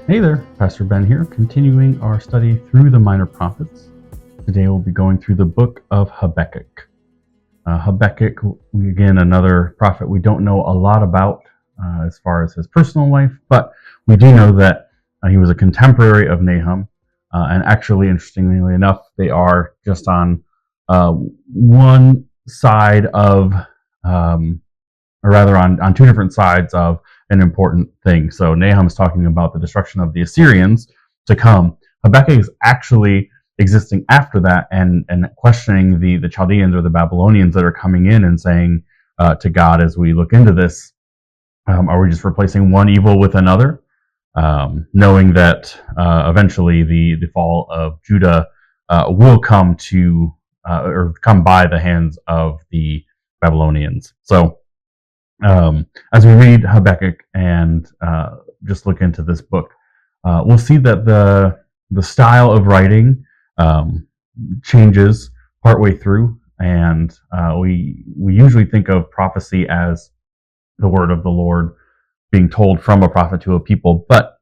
Hey there, Pastor Ben here, continuing our study through the Minor Prophets. Today we'll be going through the book of Habakkuk. Habakkuk, again, another prophet we don't know a lot about as far as his personal life, but we do know that he was a contemporary of Nahum, and actually, interestingly enough, they are just on one side of, or rather on two different sides of an important thing. So Nahum is talking about the destruction of the Assyrians to come. Habakkuk is actually existing after that and questioning the Chaldeans or the Babylonians that are coming in and saying to God, as we look into this, are we just replacing one evil with another? Knowing that eventually the fall of Judah will come to or come by the hands of the Babylonians. So as we read Habakkuk and just look into this book, we'll see that the style of writing changes partway through, and we usually think of prophecy as the word of the Lord being told from a prophet to a people, but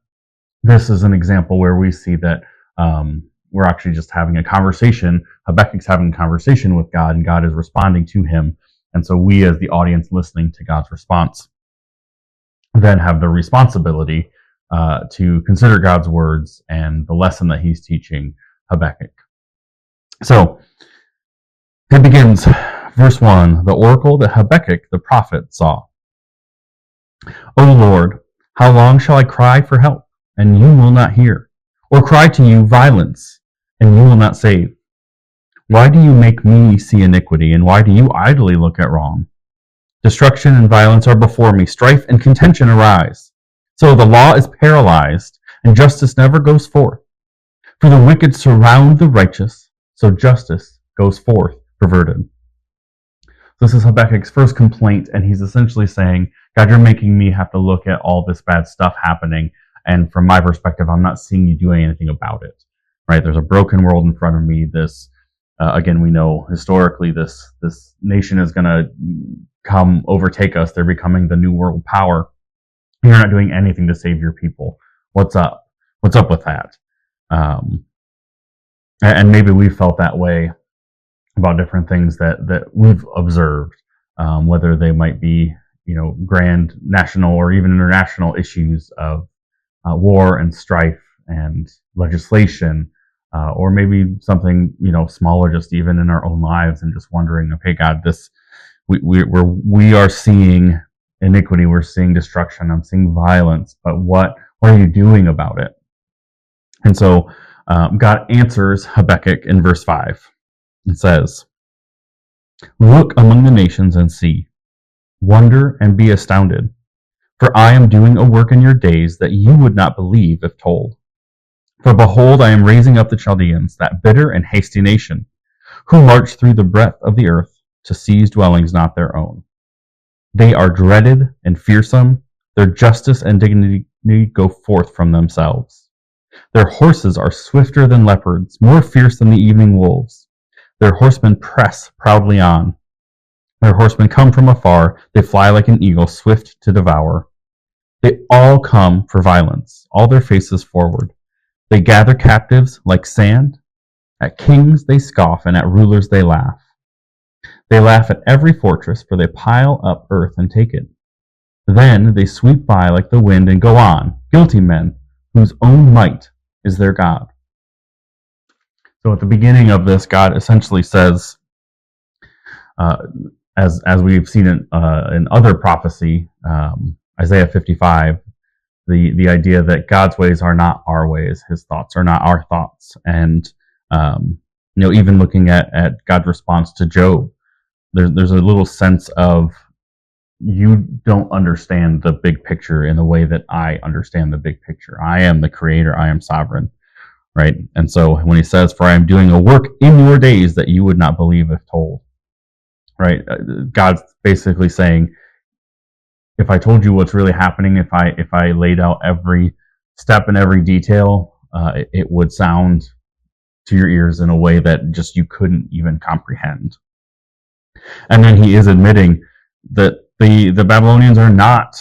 this is an example where we see that we're actually just having a conversation. Habakkuk's having a conversation with God, and God is responding to him. And so we, as the audience listening to God's response, then have the responsibility to consider God's words and the lesson that he's teaching Habakkuk. So it begins, verse 1, the oracle that Habakkuk the prophet saw. O Lord, how long shall I cry for help, and you will not hear? Or cry to you violence, and you will not save? Why do you make me see iniquity, and why do you idly look at wrong? Destruction and violence are before me, strife and contention arise. So the law is paralyzed, and justice never goes forth. For the wicked surround the righteous, so justice goes forth perverted. This is Habakkuk's first complaint, and he's essentially saying, God, you're making me have to look at all this bad stuff happening, and from my perspective, I'm not seeing you doing anything about it. Right? There's a broken world in front of me. This again, we know historically this nation is going to come overtake us. They're becoming the new world power. You're not doing anything to save your people. What's up? What's up with that? And maybe we felt that way about different things that we've observed, whether they might be, grand national or even international issues of war and strife and legislation. Or maybe something, smaller, just even in our own lives, and just wondering, okay, God, we are seeing iniquity, we're seeing destruction, I'm seeing violence, but what are you doing about it? And so God answers Habakkuk in verse 5. It says, look among the nations and see, wonder and be astounded, for I am doing a work in your days that you would not believe if told. For behold, I am raising up the Chaldeans, that bitter and hasty nation, who march through the breadth of the earth to seize dwellings not their own. They are dreaded and fearsome. Their justice and dignity go forth from themselves. Their horses are swifter than leopards, more fierce than the evening wolves. Their horsemen press proudly on. Their horsemen come from afar. They fly like an eagle, swift to devour. They all come for violence, all their faces forward. They gather captives like sand. At kings they scoff, and at rulers they laugh. They laugh at every fortress, for they pile up earth and take it. Then they sweep by like the wind and go on, guilty men, whose own might is their God. So at the beginning of this, God essentially says, as we've seen in other prophecy, Isaiah 55, the idea that God's ways are not our ways, his thoughts are not our thoughts. And, even looking at God's response to Job, there's a little sense of, you don't understand the big picture in the way that I understand the big picture. I am the creator. I am sovereign. Right. And so when he says, for I am doing a work in your days that you would not believe if told. Right. God's basically saying, if I told you what's really happening, if I laid out every step and every detail, it would sound to your ears in a way that just you couldn't even comprehend. And then he is admitting that the Babylonians are not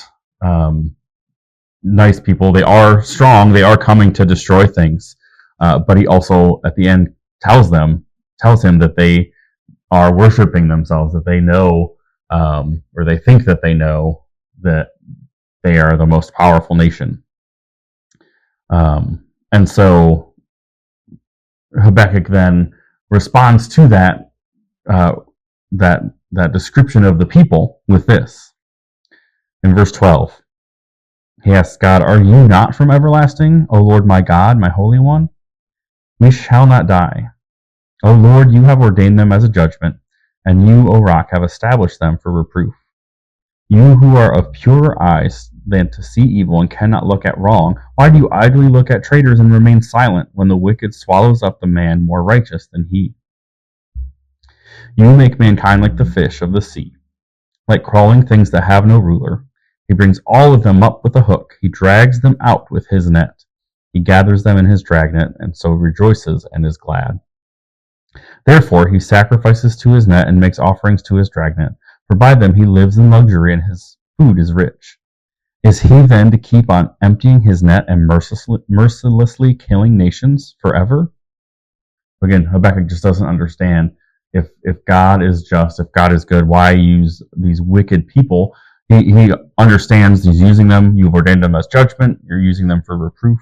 nice people. They are strong. They are coming to destroy things. But he also, at the end, tells him that they are worshiping themselves, that they know, or they think that they know that they are the most powerful nation. And so Habakkuk then responds to that that description of the people with this. In verse 12, he asks God, "Are you not from everlasting, O Lord my God, my Holy One? We shall not die. O Lord, you have ordained them as a judgment, and you, O Rock, have established them for reproof. You who are of purer eyes than to see evil and cannot look at wrong, why do you idly look at traitors and remain silent when the wicked swallows up the man more righteous than he? You make mankind like the fish of the sea, like crawling things that have no ruler. He brings all of them up with a hook. He drags them out with his net. He gathers them in his dragnet, and so rejoices and is glad. Therefore he sacrifices to his net and makes offerings to his dragnet, for by them he lives in luxury and his food is rich. Is he then to keep on emptying his net and mercilessly killing nations forever?" Again, Habakkuk just doesn't understand if God is just, if God is good, why use these wicked people? He understands he's using them. You've ordained them as judgment. You're using them for reproof.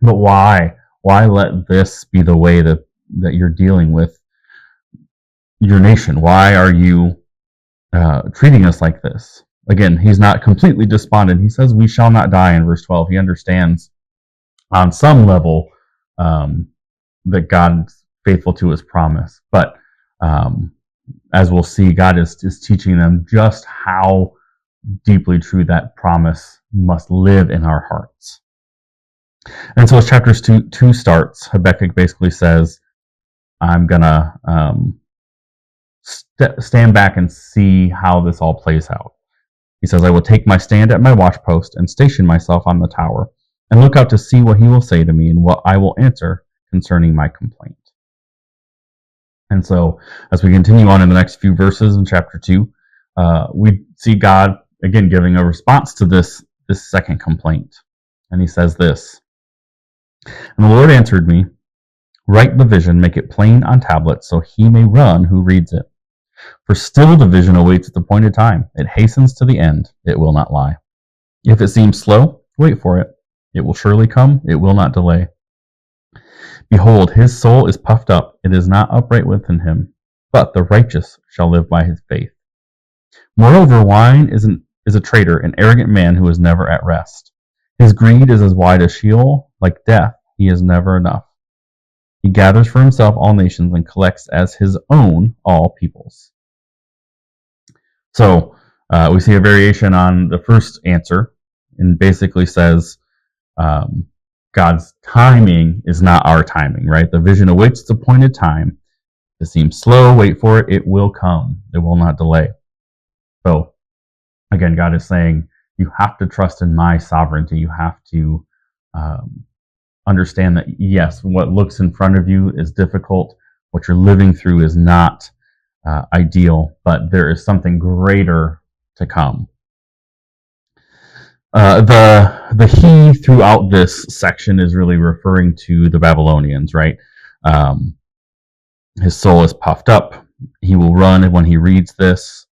But why? Why let this be the way that you're dealing with your nation? Why are you treating us like this? Again, he's not completely despondent. He says, "We shall not die" in verse 12. He understands on some level that God's faithful to his promise. But as we'll see, God is teaching them just how deeply true that promise must live in our hearts. And so as chapters 2 starts, Habakkuk basically says, I'm going to stand back and see how this all plays out. He says, "I will take my stand at my watchpost and station myself on the tower and look out to see what he will say to me and what I will answer concerning my complaint." And so as we continue on in the next few verses in chapter 2, we see God again giving a response to this second complaint. And he says this, "And the Lord answered me, write the vision, make it plain on tablets, so he may run who reads it. For still the vision awaits its appointed time. It hastens to the end. It will not lie. If it seems slow, wait for it. It will surely come. It will not delay. Behold, his soul is puffed up. It is not upright within him. But the righteous shall live by his faith. Moreover, wine is a traitor, an arrogant man who is never at rest. His greed is as wide as Sheol. Like death, he is never enough. He gathers for himself all nations and collects as his own all peoples." So we see a variation on the first answer, and basically says God's timing is not our timing, right? The vision awaits its appointed time. It seems slow, wait for it. It will come. It will not delay. So again, God is saying, you have to trust in my sovereignty. You have to understand that, yes, what looks in front of you is difficult. What you're living through is not ideal, but there is something greater to come. The he throughout this section is really referring to the Babylonians, right? His soul is puffed up. He will run when he reads this,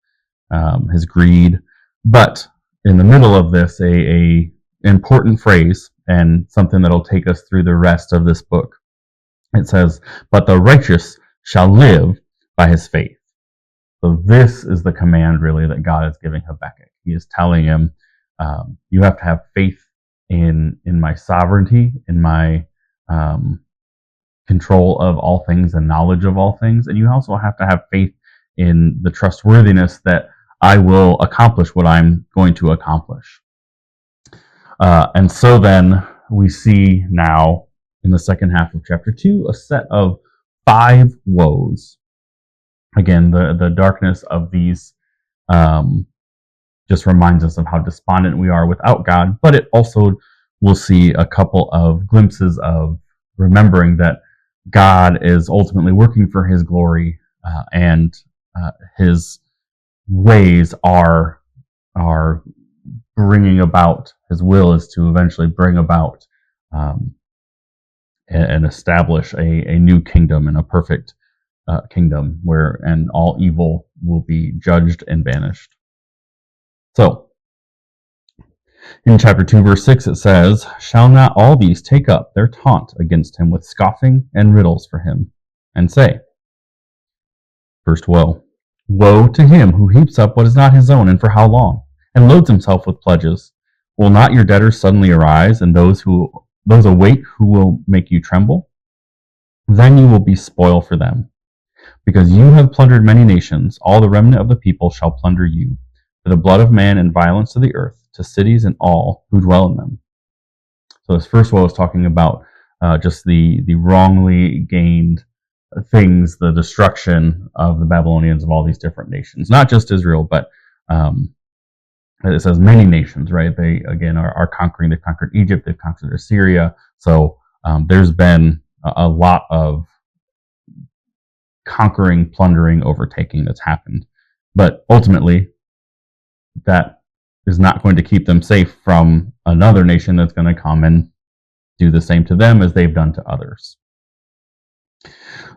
his greed. But in the middle of this, a important phrase, and something that'll take us through the rest of this book. It says, "But the righteous shall live by his faith." So this is the command, really, that God is giving Habakkuk. He is telling him, you have to have faith in my sovereignty, in my control of all things and knowledge of all things. And you also have to have faith in the trustworthiness that I will accomplish what I'm going to accomplish. And so then we see now in the second half of chapter 2 a set of 5 woes. Again, the darkness of these just reminds us of how despondent we are without God, but it also will see a couple of glimpses of remembering that God is ultimately working for his glory, and his ways are bringing about, his will is to eventually bring about and establish a new kingdom and a perfect kingdom and all evil will be judged and banished. So, in chapter 2, verse 6, it says, "Shall not all these take up their taunt against him with scoffing and riddles for him, and say," first woe, "Woe to him who heaps up what is not his own, and for how long, and loads himself with pledges. Will not your debtors suddenly arise, and those awake who will make you tremble? Then you will be spoil for them. Because you have plundered many nations, all the remnant of the people shall plunder you, for the blood of man and violence to the earth, to cities and all who dwell in them." So this first woe is talking about just the wrongly gained things, the destruction of the Babylonians of all these different nations, not just Israel, but it says many nations, right? They again are conquering. They've conquered Egypt. They've conquered Assyria. So there's been a lot of conquering, plundering, overtaking that's happened. But ultimately, that is not going to keep them safe from another nation that's going to come and do the same to them as they've done to others.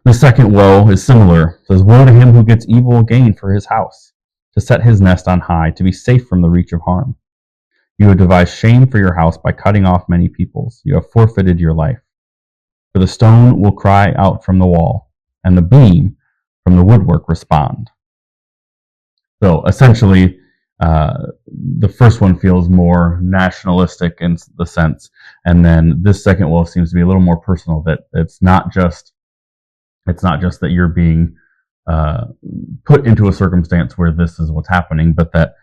The second woe is similar. It says, "Woe to him who gets evil gain for his house, to set his nest on high, to be safe from the reach of harm. You have devised shame for your house by cutting off many peoples. You have forfeited your life. For the stone will cry out from the wall, and the beam from the woodwork respond." So essentially, the first one feels more nationalistic in the sense, and then this second woe seems to be a little more personal. That it's not just that you're being put into a circumstance where this is what's happening, but that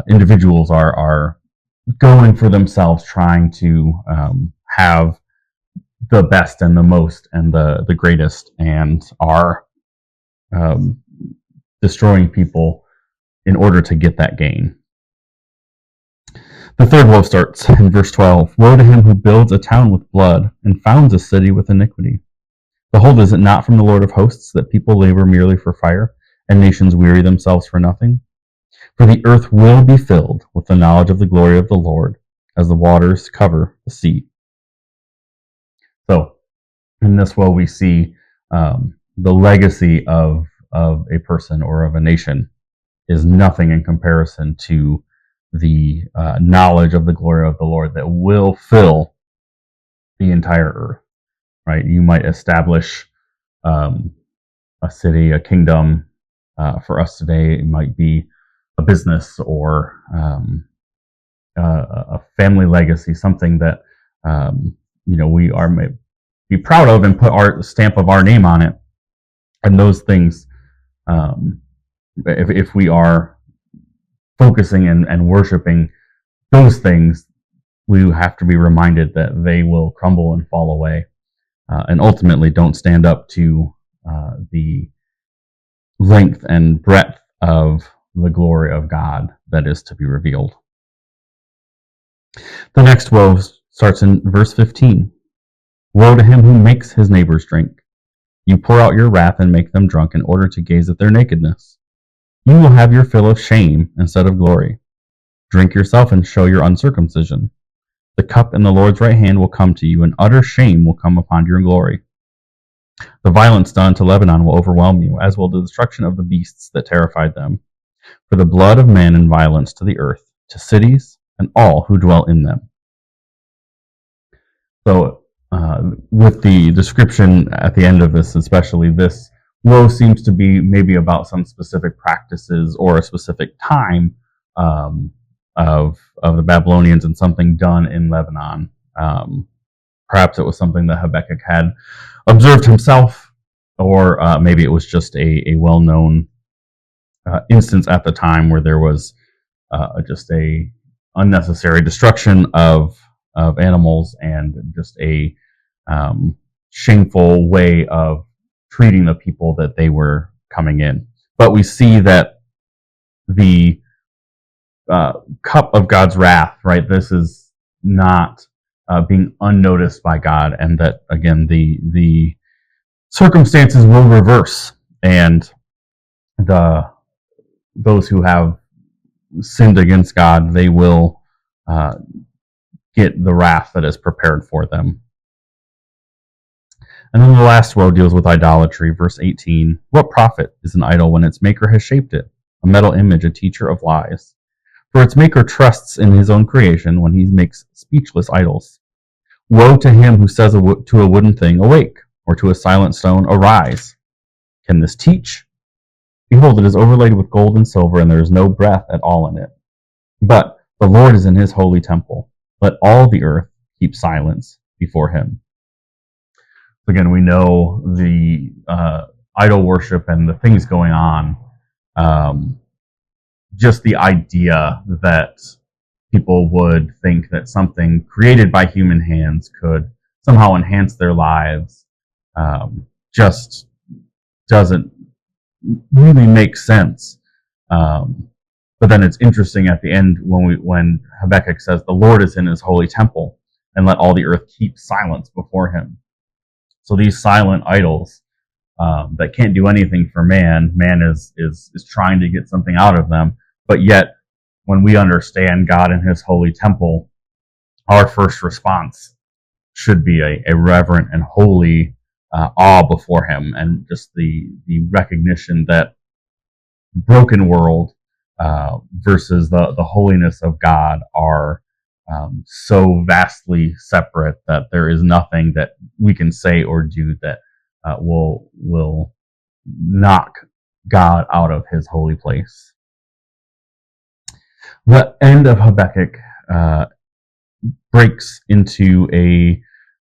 individuals are going for themselves, trying to have the best and the most and the greatest, and are destroying people in order to get that gain. The third woe starts in verse 12. "Woe to him who builds a town with blood and founds a city with iniquity. Behold, is it not from the Lord of hosts that people labor merely for fire, and nations weary themselves for nothing? For the earth will be filled with the knowledge of the glory of the Lord, as the waters cover the sea." So, in this woe, we see the legacy of a person or of a nation is nothing in comparison to the knowledge of the glory of the Lord that will fill the entire earth. Right? You might establish a city, a kingdom. For us today, it might be a business or a family legacy, something that we are be proud of and put our stamp of our name on it. And those things, if we are focusing and worshiping those things, we have to be reminded that they will crumble and fall away. And ultimately don't stand up to the length and breadth of the glory of God that is to be revealed. The next woe starts in verse 15. "Woe to him who makes his neighbors drink. You pour out your wrath and make them drunk in order to gaze at their nakedness. You will have your fill of shame instead of glory. Drink yourself and show your uncircumcision. The cup in the Lord's right hand will come to you, and utter shame will come upon your glory. The violence done to Lebanon will overwhelm you, as will the destruction of the beasts that terrified them. For the blood of men and violence to the earth, to cities, and all who dwell in them." So, with the description at the end of this, especially, this woe seems to be maybe about some specific practices or a specific time of the Babylonians and something done in Lebanon. Perhaps it was something that Habakkuk had observed himself, or maybe it was just a well-known instance at the time where there was just a unnecessary destruction of animals and just a shameful way of treating the people that they were coming in. But we see that the cup of God's wrath, right? This is not being unnoticed by God, and that again the circumstances will reverse, and those who have sinned against God, they will get the wrath that is prepared for them. And then the last woe deals with idolatry, verse 18. What profit is an idol when its maker has shaped it? A metal image, a teacher of lies. For its maker trusts in his own creation when he makes speechless idols. Woe to him who says to a wooden thing, awake, or to a silent stone, arise. Can this teach? Behold, it is overlaid with gold and silver, and there is no breath at all in it. But the Lord is in his holy temple. Let all the earth keep silence before him. Again, we know the idol worship and the things going on. Just the idea that people would think that something created by human hands could somehow enhance their lives just doesn't really make sense. But then it's interesting at the end when Habakkuk says, the Lord is in his holy temple, and let all the earth keep silence before him. So these silent idols that can't do anything for man is trying to get something out of them. But yet, when we understand God in his holy temple, our first response should be a reverent and holy awe before him, and just the recognition that broken world versus the holiness of God are so vastly separate that there is nothing that we can say or do that will knock God out of his holy place. The end of Habakkuk breaks into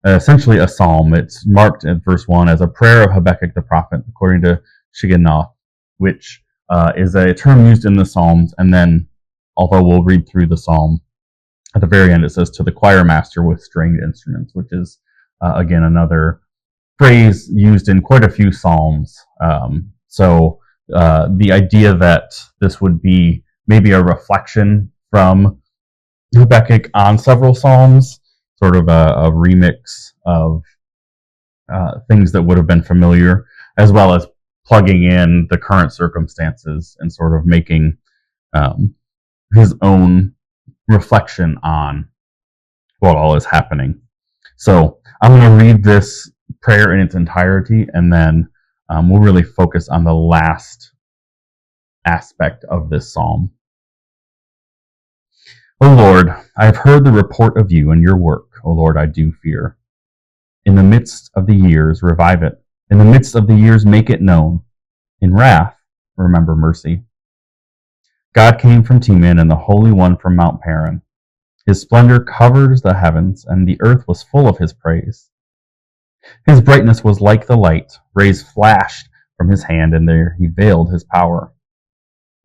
essentially a psalm. It's marked at verse 1 as a prayer of Habakkuk the prophet, according to Shigionoth, which is a term used in the Psalms. And then, although we'll read through the psalm, at the very end it says, to the choir master with stringed instruments, which is, again, another phrase used in quite a few psalms. So the idea that this would be maybe a reflection from Habakkuk on several psalms, sort of a remix of things that would have been familiar, as well as plugging in the current circumstances and sort of making his own reflection on what all is happening. So I'm going to read this prayer in its entirety, and then we'll really focus on the last aspect of this psalm. O Lord, I have heard the report of you and your work. O Lord, I do fear. In the midst of the years, revive it. In the midst of the years, make it known. In wrath, remember mercy. God came from Teman, and the Holy One from Mount Paran. His splendor covers the heavens, and the earth was full of his praise. His brightness was like the light. Rays flashed from his hand, and there he veiled his power.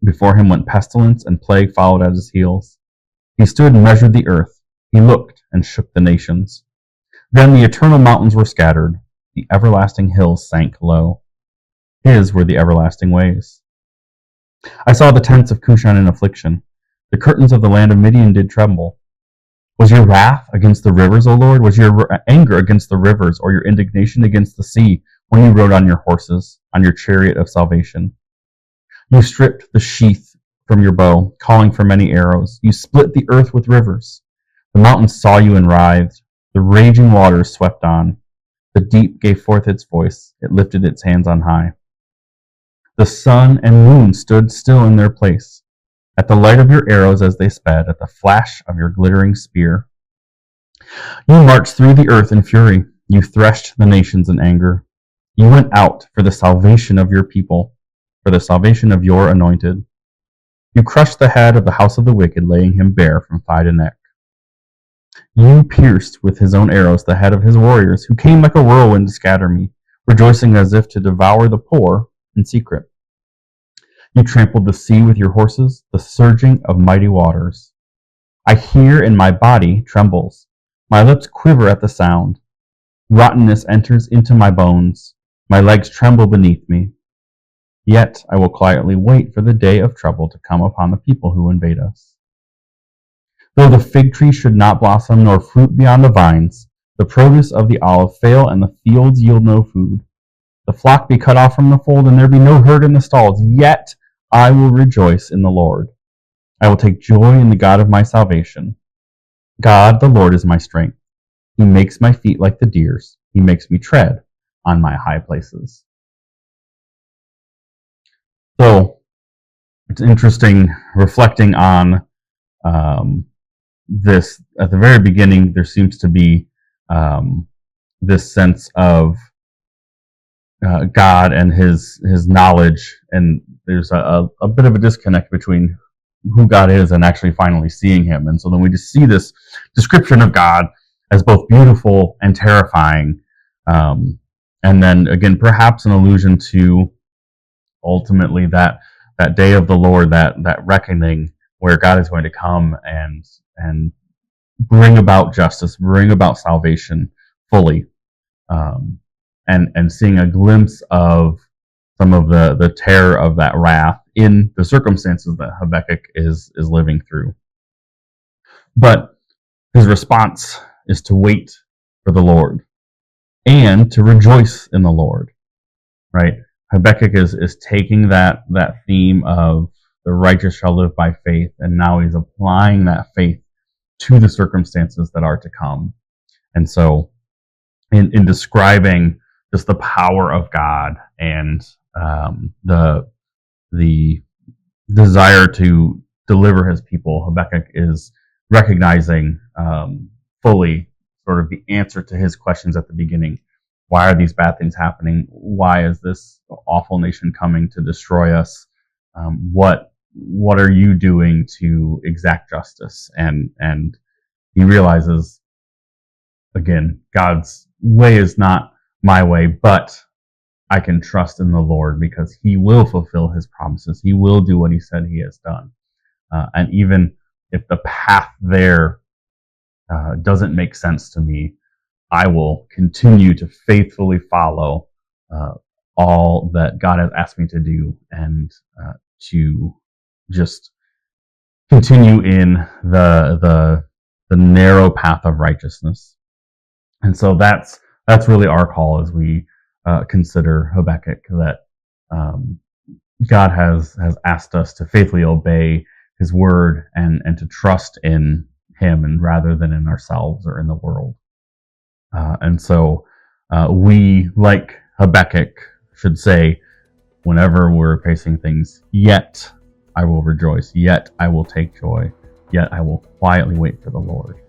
Before him went pestilence, and plague followed at his heels. He stood and measured the earth. He looked and shook the nations. Then the eternal mountains were scattered. The everlasting hills sank low. His were the everlasting ways. I saw the tents of Cushan in affliction. The curtains of the land of Midian did tremble. Was your wrath against the rivers, O Lord? Was your anger against the rivers, or your indignation against the sea, when you rode on your horses, on your chariot of salvation? You stripped the sheath from your bow, calling for many arrows. You split the earth with rivers. The mountains saw you and writhed. The raging waters swept on. The deep gave forth its voice. It lifted its hands on high. The sun and moon stood still in their place, at the light of your arrows as they sped, at the flash of your glittering spear. You marched through the earth in fury. You threshed the nations in anger. You went out for the salvation of your people, for the salvation of your anointed. You crushed the head of the house of the wicked, laying him bare from thigh to neck. You pierced with his own arrows the head of his warriors, who came like a whirlwind to scatter me, rejoicing as if to devour the poor in secret. You trampled the sea with your horses, the surging of mighty waters. I hear, and my body trembles. My lips quiver at the sound. Rottenness enters into my bones. My legs tremble beneath me. Yet I will quietly wait for the day of trouble to come upon the people who invade us. Though the fig tree should not blossom, nor fruit be on the vines, the produce of the olive fail, and the fields yield no food. The flock be cut off from the fold, and there be no herd in the stalls, yet I will rejoice in the Lord. I will take joy in the God of my salvation. God, the Lord, is my strength. He makes my feet like the deer's. He makes me tread on my high places. So it's interesting reflecting on this. At the very beginning, there seems to be this sense of God and his knowledge, and there's a bit of a disconnect between who God is and actually finally seeing him. And so then we just see this description of God as both beautiful and terrifying. And then again, perhaps an allusion to ultimately that day of the Lord, that reckoning where God is going to come and bring about justice, bring about salvation fully, and seeing a glimpse of some of the terror of that wrath in the circumstances that Habakkuk is living through. But his response is to wait for the Lord and to rejoice in the Lord, right? Habakkuk is taking that theme of the righteous shall live by faith, and now he's applying that faith to the circumstances that are to come. And so in describing just the power of God and the desire to deliver his people, Habakkuk is recognizing fully sort of the answer to his questions at the beginning. Why are these bad things happening? Why is this awful nation coming to destroy us? What are you doing to exact justice? And he realizes, again, God's way is not my way, but I can trust in the Lord because he will fulfill his promises. He will do what he said he has done. And even if the path there doesn't make sense to me, I will continue to faithfully follow all that God has asked me to do, and to just continue in the narrow path of righteousness. And so that's really our call as we consider Habakkuk, that God has asked us to faithfully obey his word and to trust in him, and rather than in ourselves or in the world. And so we, like Habakkuk, should say, whenever we're facing things, yet I will rejoice, yet I will take joy, yet I will quietly wait for the Lord.